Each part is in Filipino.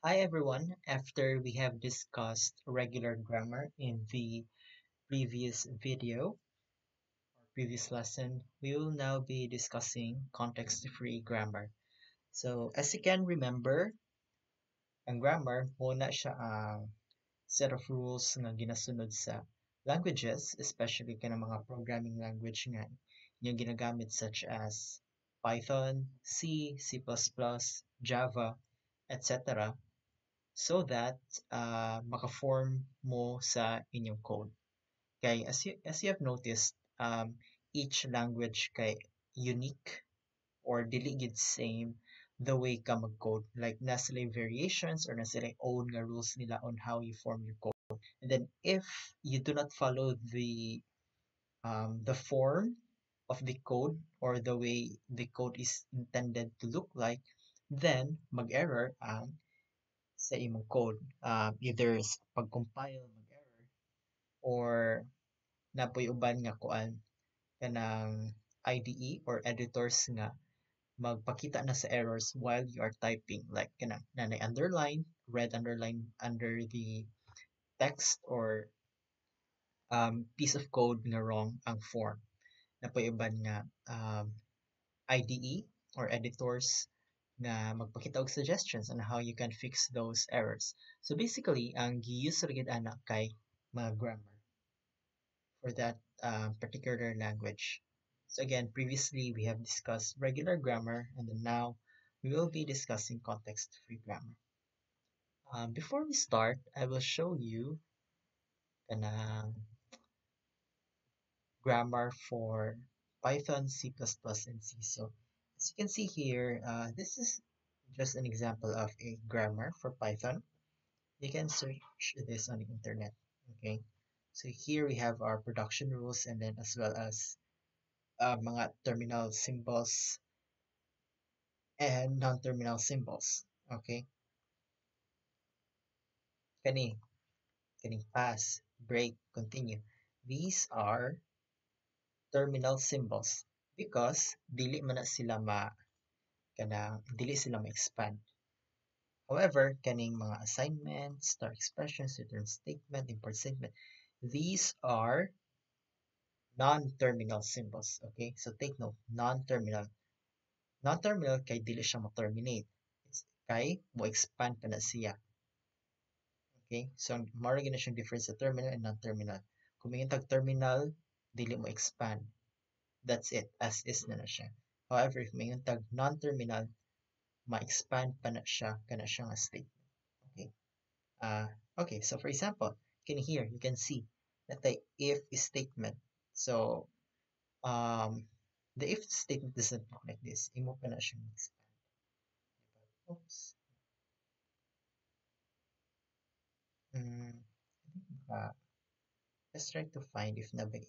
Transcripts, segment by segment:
Hi everyone. After we have discussed regular grammar in the previous video or previous lesson, we will now be discussing context-free grammar. So as you can remember, ang grammar muna siya ang set of rules nga ginasunod sa languages, especially ka mga programming language nga yung ginagamit such as Python, C, C++, Java, etc. so that maka-form mo sa inyong code. Kay as you have noticed, each language kay unique or dili gid same the way ka mag-code. Like na sila variations or na sila own nga rules nila on how you form your code. And then if you do not follow the form of the code or the way the code is intended to look like, then mag-error ang sa imong code. Either sa pag-compile mag-error or napoy uban nga kuan kanang IDE or editors nga magpakita na sa errors while you are typing, like kanang nanay underline, red underline under the text or piece of code nga wrong ang form. Napoy uban nga IDE or editors nga magpakita og suggestions on how you can fix those errors. So basically, ang gi-use ra gid ana kay mga grammar for that particular language. So again, previously we have discussed regular grammar, and then now we will be discussing context-free grammar. Before we start, I will show you kanang grammar for Python, C++, and C. So as you can see here, this is just an example of a grammar for Python. You can search this on the internet. Okay, so here we have our production rules, and then as well as mga terminal symbols and non-terminal symbols. Okay, kani kani pass, break, continue. These are terminal symbols because dili man na sila dili sila ma-expand. However, kaning mga assignments, star expressions, return statement, import statement, these are non-terminal symbols. Okay, so take note, non-terminal. Non-terminal kay dili siya mo-terminate. Kay mo-expand pa na siya. Okay, so mara gina siyang difference sa terminal and non-terminal. Kung may tag terminal, dili mo expand. That's it, as is na siya. However, if may tag non-terminal, ma-expand pa na siya kana siya nga statement. Okay. Okay, so for example, here you can see that the if statement. So the if statement doesn't look like this. Imo pa na siya expand. Oops. Let's try to find if na ba if.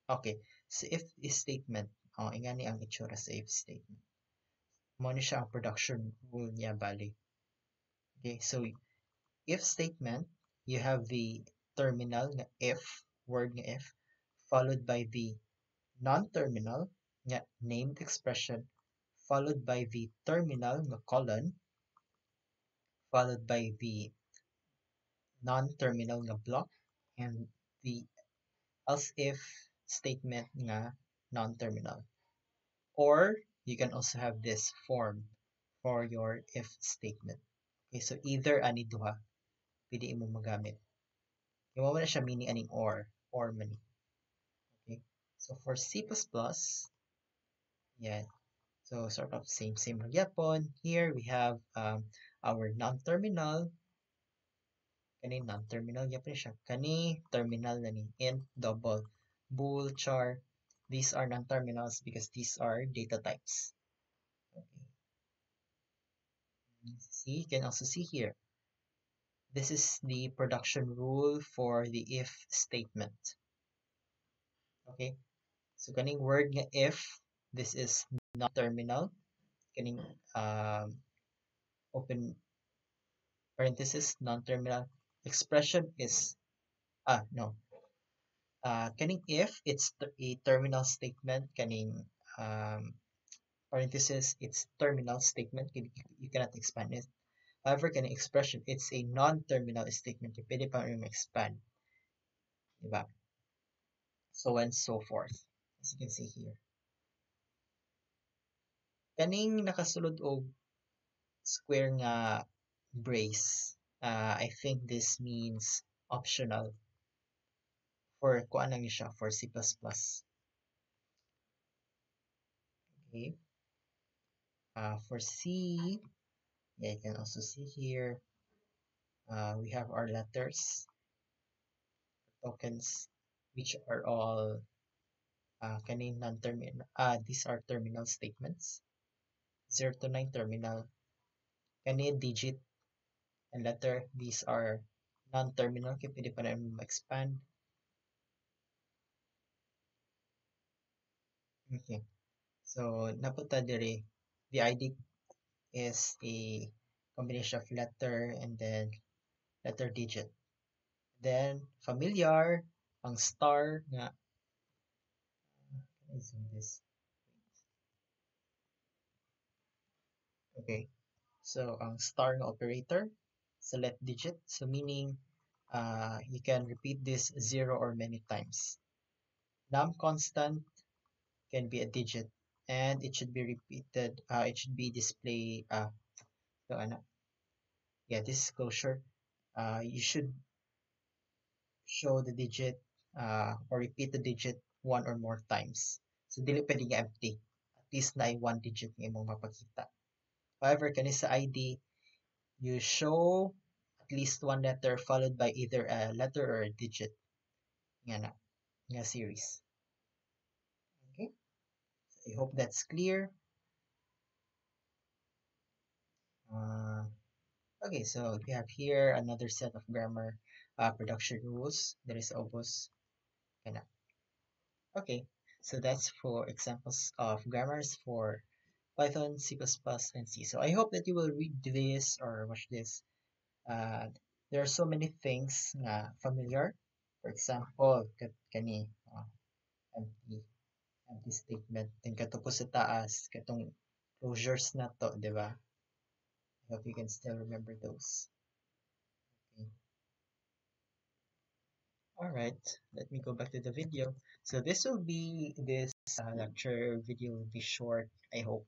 Okay, so if statement, ingani ang itsura sa if statement. Mo ni siya ang production rule niya bali. Okay, so if statement, you have the terminal nga if, word nga if, followed by the non-terminal nga named expression, followed by the terminal nga colon, followed by the non-terminal nga block, and the else if statement nga non-terminal. Or you can also have this form for your if statement. Okay, so either ani duha pwede imo magamit. Iwawa na siya meaning aning or mani. Okay, so for C++, yeah, so sort of same magyapon. Here we have our non-terminal. Kani non-terminal yapon siya. Kani terminal na ni int, double, bool, char. These are non-terminals because these are data types. Okay. See, you can also see here. This is the production rule for the if statement. Okay, so kaning word nga if, this is non-terminal. Kaning open parenthesis, non-terminal. Expression is, no. Kaning if, it's a terminal statement. Kaning parenthesis, it's terminal statement. You cannot expand it. However, kaning expression, it's a non-terminal statement. Pwede pa rin ma-expand. Diba? So on and so forth. As you can see here. Kaning nakasulod og square nga brace. I think this means optional for kuan lang siya for C++. Okay. For C, yeah, you can also see here, we have our letters, tokens, which are all kaning non-terminal. These are terminal statements. 0 to 9 terminal. Kani digit and letter, these are non-terminal. Kaya pwede pa na ma-expand. Okay. So, napunta diri, the ID is a combination of letter and then letter digit. Then, familiar, ang star nga, can I zoom this? Okay. So, ang star nga operator, select digit. So, meaning, you can repeat this 0 or many times. Num constant can be a digit and it should be repeated, it should be display, so ano, yeah, this is closure. You should show the digit or repeat the digit one or more times. So, dili pwede nga empty. At least na ay one digit nga imong mapakita. However, kani sa ID, you show at least one letter followed by either a letter or a digit. Nga na, nga series. Okay, so I hope that's clear. Okay, so we have here another set of grammar production rules. There is obos. Kana. Okay, so that's for examples of grammars for Python, C++, and C. So I hope that you will read this or watch this. There are so many things na familiar. For example, kani empty empty statement. Then kato po sa taas, katong closures na to, di ba? I hope you can still remember those. Okay. Alright, let me go back to the video. So this lecture video will be short, I hope.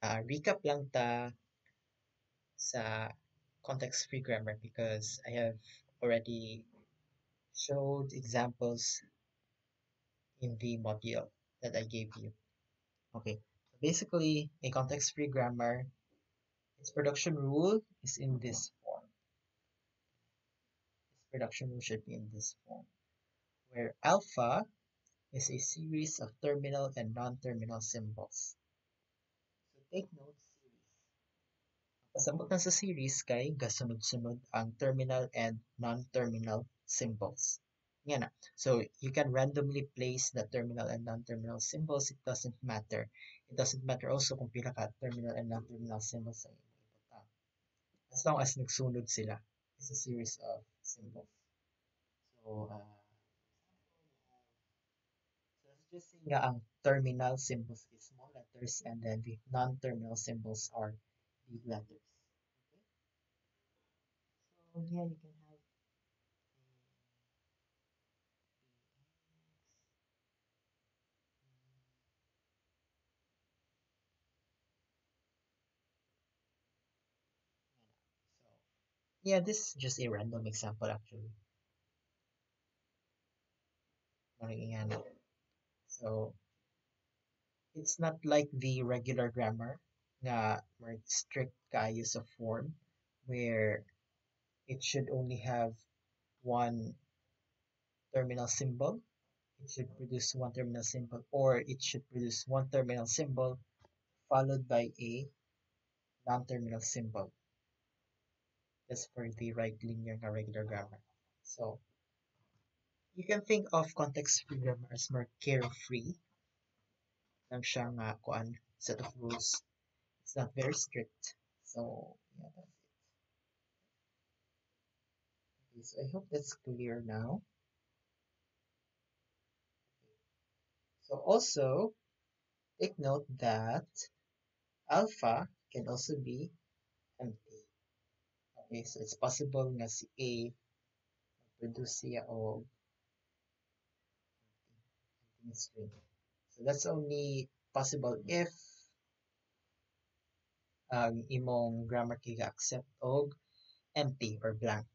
Recap lang ta sa context-free grammar because I have already showed examples in the module that I gave you. Okay, basically a context-free grammar, its production rule is in this form. Its production rule should be in this form, where alpha is a series of terminal and non-terminal symbols. So take note, series. Pasabot na sa series kay gasunod-sunod ang terminal and non-terminal symbols. Yan na. So you can randomly place the terminal and non-terminal symbols. It doesn't matter. It doesn't matter also kung pila ka terminal and non-terminal symbols sa imong ibutang. As long as nagsunod sila. It's a series of symbols. So, so let's just say nga ang terminal symbols is small letters and then the non-terminal symbols are big letters. Okay? So here you can have so yeah, this is just a random example actually. So it's not like the regular grammar na more strict use of form where it should only have one terminal symbol. It should produce one terminal symbol or it should produce one terminal symbol followed by a non-terminal symbol. That's for the right linear na regular grammar. So you can think of context-free grammar as more carefree lang siya nga kuan set of rules. It's not very strict. So yeah, that's it. Okay, so I hope that's clear now. So also take note that alpha can also be empty. Okay, so it's possible nga si A produce siya o string. So that's only possible if ang imong grammar kay accept og empty or blank.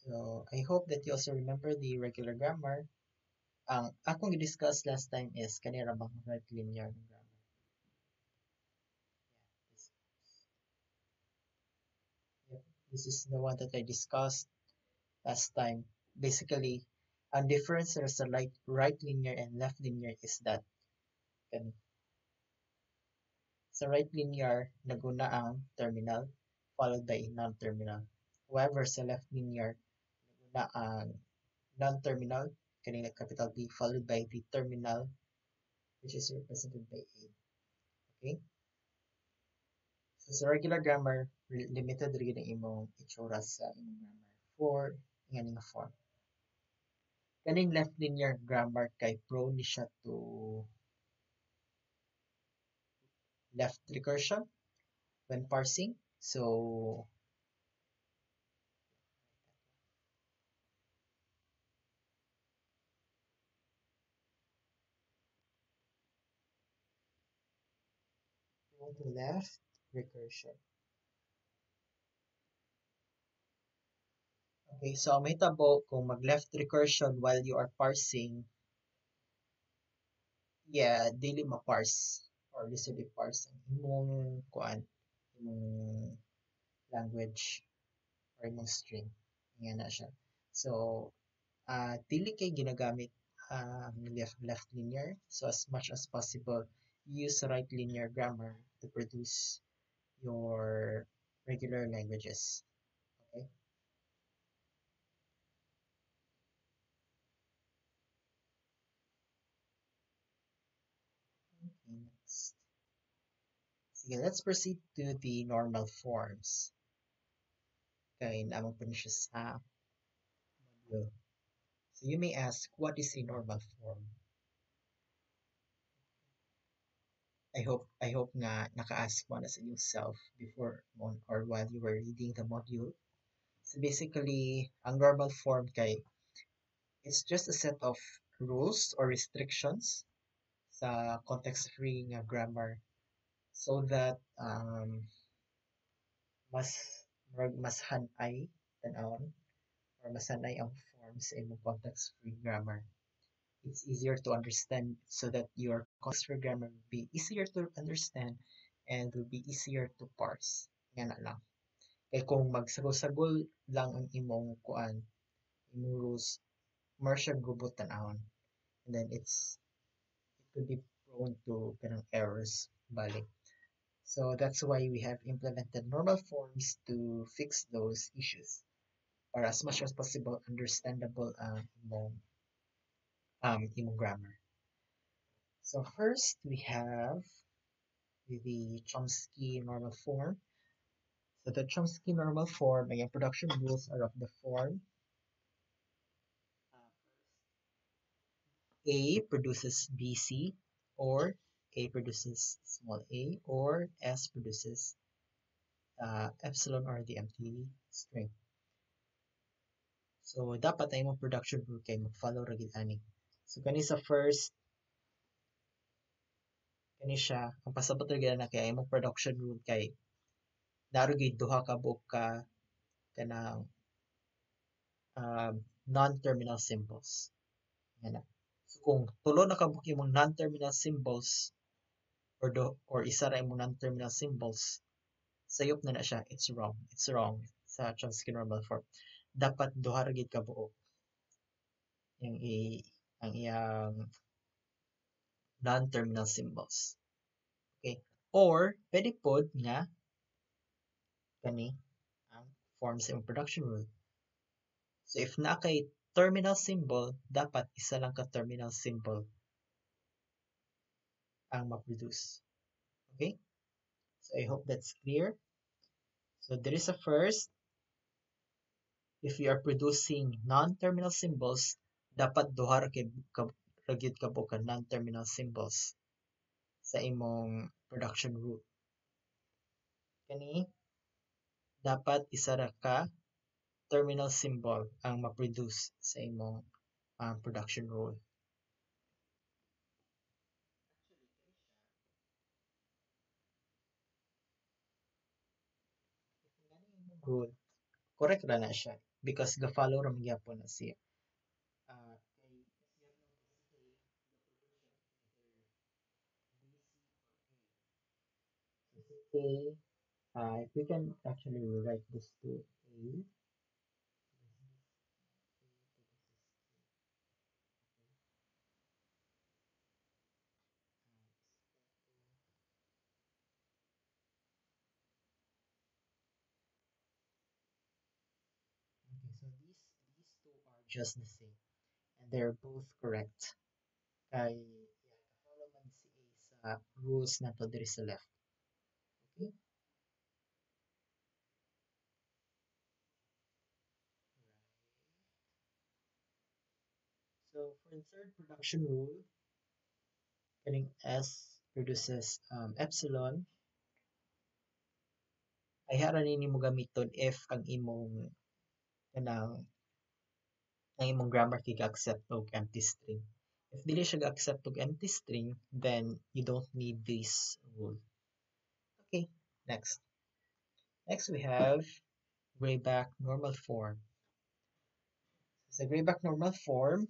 So I hope that you also remember the regular grammar. Ang akong i-discuss last time is kanira bang right linear grammar. Yep, this is the one that I discussed last time. Basically, ang difference sa right linear and left linear is that kan, sa right linear, naguna ang terminal followed by non-terminal. However, sa left linear, naguna ang non-terminal, kanina capital T, followed by the terminal, which is represented by A. Okay? So sa regular grammar, limited rin ang imong itsura sa imong grammar for nga form. Kaning left linear grammar kay prone ni siya to left recursion when parsing. So prone to left recursion. Okay, so ang mahitabo kung mag-left recursion while you are parsing, yeah, dili ma-parse or easily parse ang imong kuan, imong language or imong string. Nga na siya. So, dili kay ginagamit left linear. So, as much as possible, use right linear grammar to produce your regular languages. Okay? Okay, next. Sige, let's proceed to the normal forms. Okay, naman po siya sa module. So you may ask, what is a normal form? I hope nga naka-ask mo na sa yourself before or while you were reading the module. So basically, ang normal form kay it's just a set of rules or restrictions sa context-free nga grammar so that mas mas hanay tan-awon or mas hanay ang forms sa imong context-free grammar. It's easier to understand so that your context-free grammar will be easier to understand and will be easier to parse. Nga na lang. Kaya kung magsagol-sagol lang ang imong kuan, imong rules, more siya gubot tan-awon. And then it could be prone to kanang errors balik. So that's why we have implemented normal forms to fix those issues or as much as possible understandable imong grammar. So first we have the Chomsky normal form. So the Chomsky normal form, again, production rules are of the form A produces BC, or A produces small a, or S produces epsilon or the empty string. So dapat ay mo production rule kay mag-follow ra gid ani. So kani sa first kani siya ang pasabot ra gid na kay imong production rule kay naro gid duha ka buok ka kanang non-terminal symbols. Yan na. So kung tulo na ka buok imong non-terminal symbols or isa ra imong non-terminal symbols, sayop na siya. It's wrong. It's wrong sa Chomsky normal form. Dapat duha ra gid ka buok ang iyang non-terminal symbols. Okay? Or, pwede pod nga kani ang form sa production rule. So, if na kay terminal symbol, dapat isa lang ka terminal symbol ang ma-produce. Okay? So, I hope that's clear. So, there is a first. If you are producing non-terminal symbols, dapat duha ra gyud ka non-terminal symbols. sa imong production rule. Kani dapat isa ra ka terminal symbol ang ma-produce sa imong production rule. Rule, correct ra na siya because ga-follow ra magyapon na siya. A, we can actually rewrite this to A. Okay, so these two are just the same and they're both correct. Kay follow man si A sa rules na to diri sa left. Okay? So for the third production rule, getting S produces epsilon, ay hara nini mo gamiton if ang imong kanang ang imong grammar kay accept og empty string. If dili siya ga-accept og empty string, then you don't need this rule. Okay, next. Next we have Grayback normal form. Sa Grayback normal form,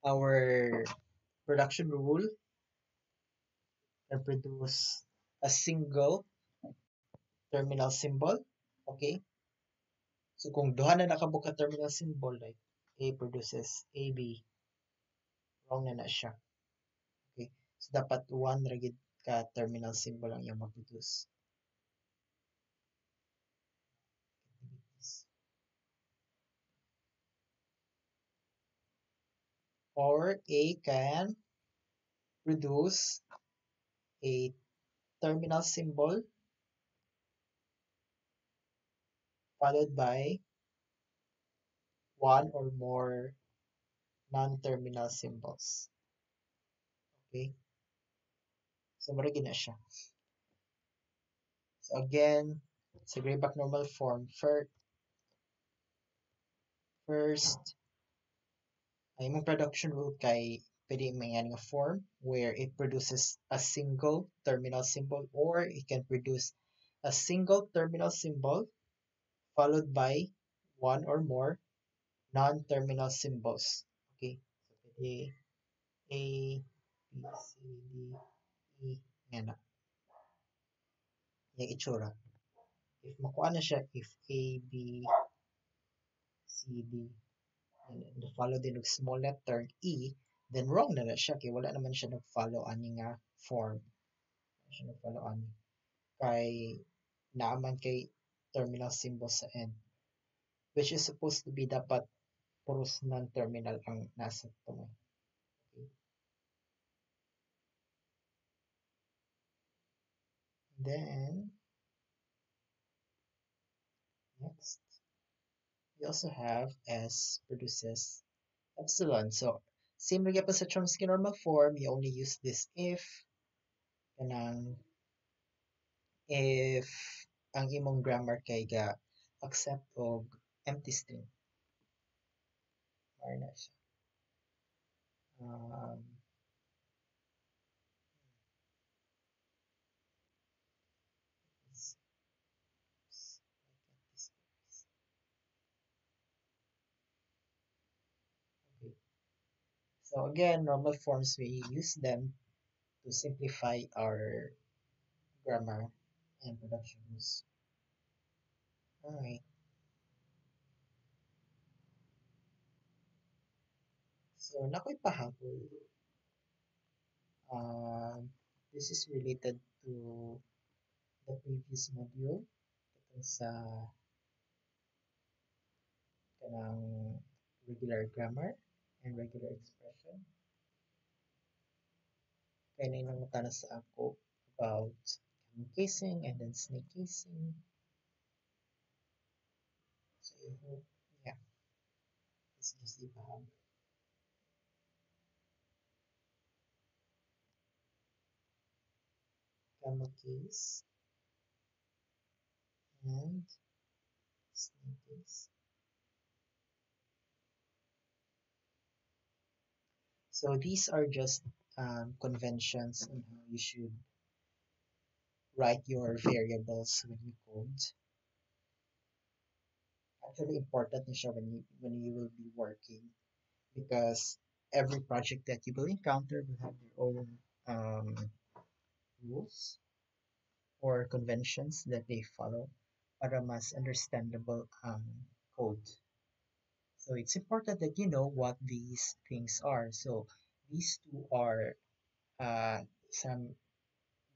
our production rule can produce a single terminal symbol. Okay? So kung duha na nakabuka terminal symbol, like A produces AB, wrong na na siya. Okay? So dapat one ragid ka terminal symbol ang iyong maproduce. Or A can produce a terminal symbol followed by one or more non-terminal symbols. Okay? So, maragi na siya. So, again, sa Grayback normal form, first, ay imong production rule kay pwede may nga form where it produces a single terminal symbol or it can produce a single terminal symbol followed by one or more non-terminal symbols. Okay? So, pwede A, B, C, D, E, nga na. Yung itsura. If makuha na siya, if A, B, C, D, and follow din ng small letter E, then wrong na na siya kay wala naman siya nag-follow ani nga form. Wala siya nag-follow ani. Kay naaman kay terminal symbol sa end. Which is supposed to be dapat puros non-terminal ang nasa tunay. Okay. Then, next, we also have S produces epsilon. So, same rin pa sa Chomsky normal form, you only use this if kanang if ang imong grammar kay ga accept og empty string. Or na siya. Um, okay. So again, normal forms, we use them to simplify our grammar and production rules. Alright. So, nakoy pahabol. This is related to the previous module katong sa kanang regular grammar and regular expression. Kaya na nangutan sa ako about camel casing and then snake casing. So I hope, yeah, this is just ipahab. camel case and snake case. So these are just conventions on how you should write your variables when you code. Actually, important na siya when you will be working because every project that you will encounter will have their own um, rules or conventions that they follow para mas understandable code. So it's important that you know what these things are. So these two are some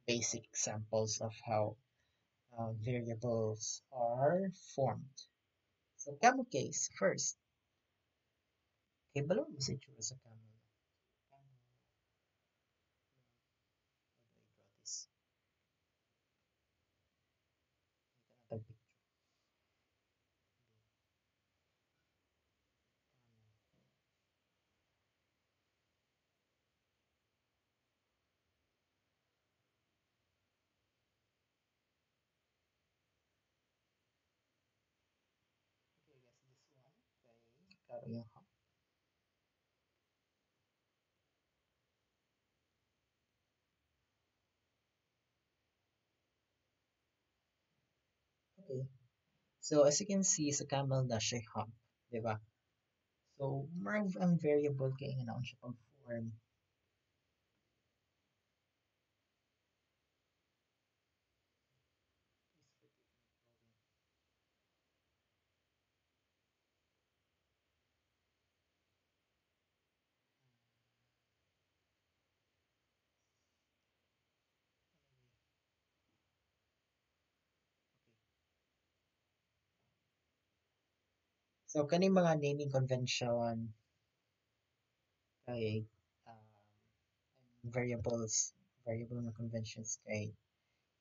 basic examples of how variables are formed. So camel case first. Okay, balon mo sa itsura sa camel. Camel, how do I draw this? Ito na picture. Okay, I guess this one. Okay, karo yung hop. Okay, so as you can see, sa camel na siya hump, di ba? So, more of ang variable kaya nga naon siya pag-form. So, kaning mga naming convention kay variable na conventions kay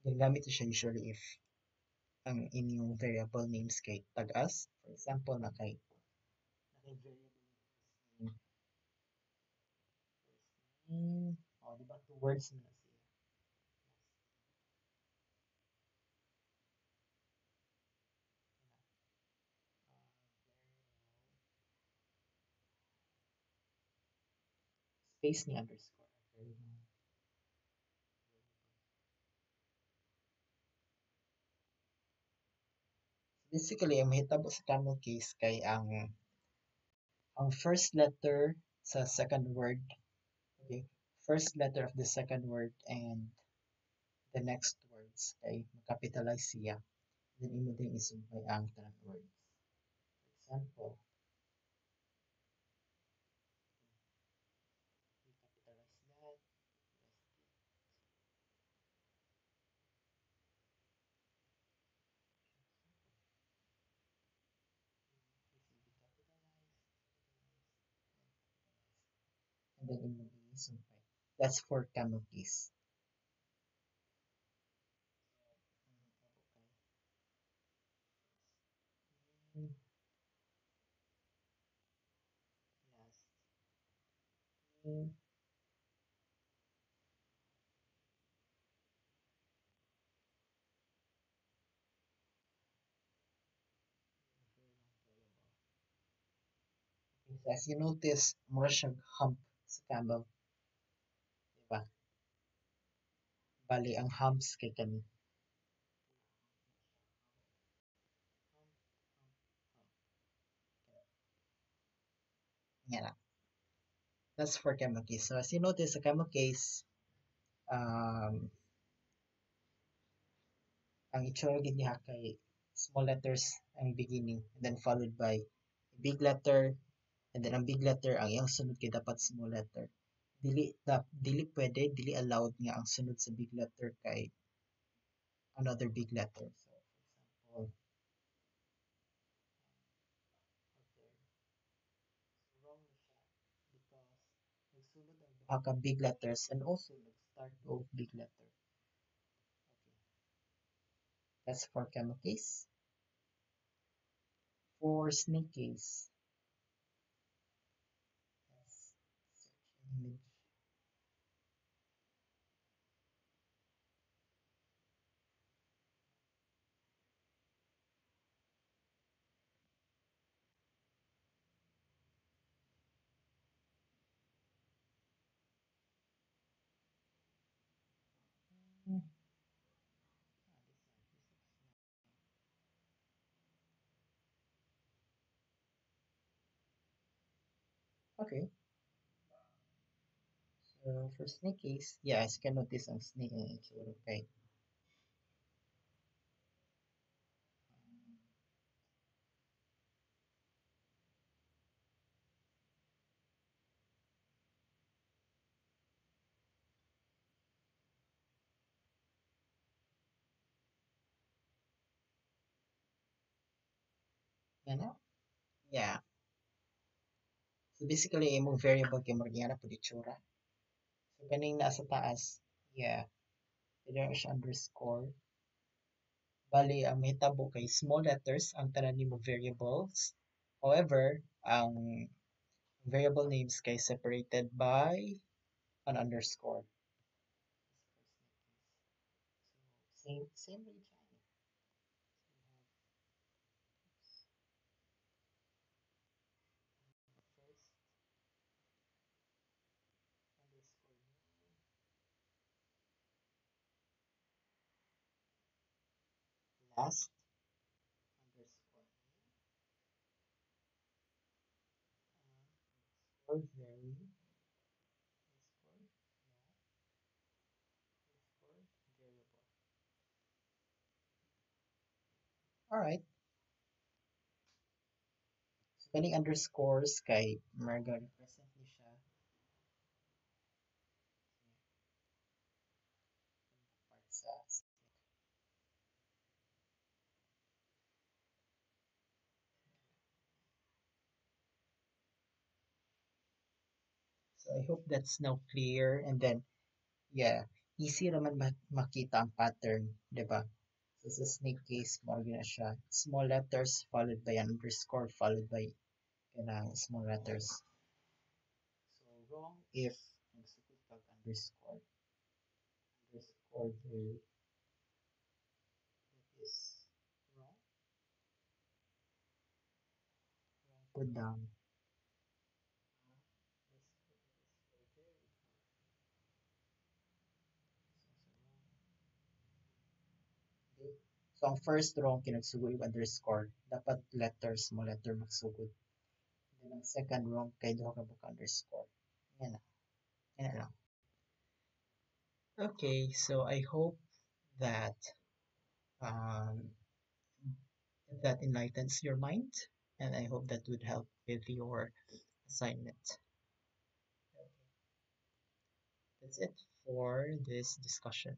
ginagamit siya usually if ang inyong variable names kay tag-as. For example, na kay variable name, oh, di ba, two words na siya. Space ni underscore. Basically, ang mahitabo sa camel case kay ang first letter sa second word, okay, first letter of the second word and the next words kay makapitalize siya. Then imo din isumpay ang tanang words. For example, we capitalize that. And then imo din isumpay. That's for camel case. Last name. So as you notice, mura siyang hump sa camel, di ba? Bali, ang humps kay kani. Yan lang. That's for camel case. So as you notice, sa camel case, ang itsura gid niya kay small letters ang beginning and then followed by big letter and then ang big letter ang iyang sunod kay dapat small letter. Dili pwede, dili allowed nga ang sunod sa big letter kay another big letter. So for example, so wrong na siya because nagsunod ang duha ka big letters and also nag-start og big letter. Okay. That's for camel case. For snake case, let's search an image. Okay, so for snake case, yeah, as you can notice, ang snake ang itsura kay ano? Yeah. So basically, imong variable kay murag na po itsura. So kaning nasa taas, yeah, there siya underscore. Bali, ang mahitabo kay small letters ang tanan nimo variables. However, ang variable names kay separated by an underscore. Same region. First underscore last underscore underscore very underscore variable. Alright. So kaning underscores kay marga represent ni siya part sa. So I hope that's now clear. And then, yeah, easy naman makita ang pattern, di ba? So sa snake case, more na siya. Small letters followed by an underscore followed by small letters. So wrong if nagsukot kag underscore. Underscore here, that is wrong. Wrong put down. Okay. So ang first wrong kinagsugod yung underscore. Dapat letter, small letter magsugod. Then ang second wrong kay duha ka buka underscore. Yan na. Yan na lang. Okay, so I hope that um, that enlightens your mind, and I hope that would help with your assignment. Okay, that's it for this discussion.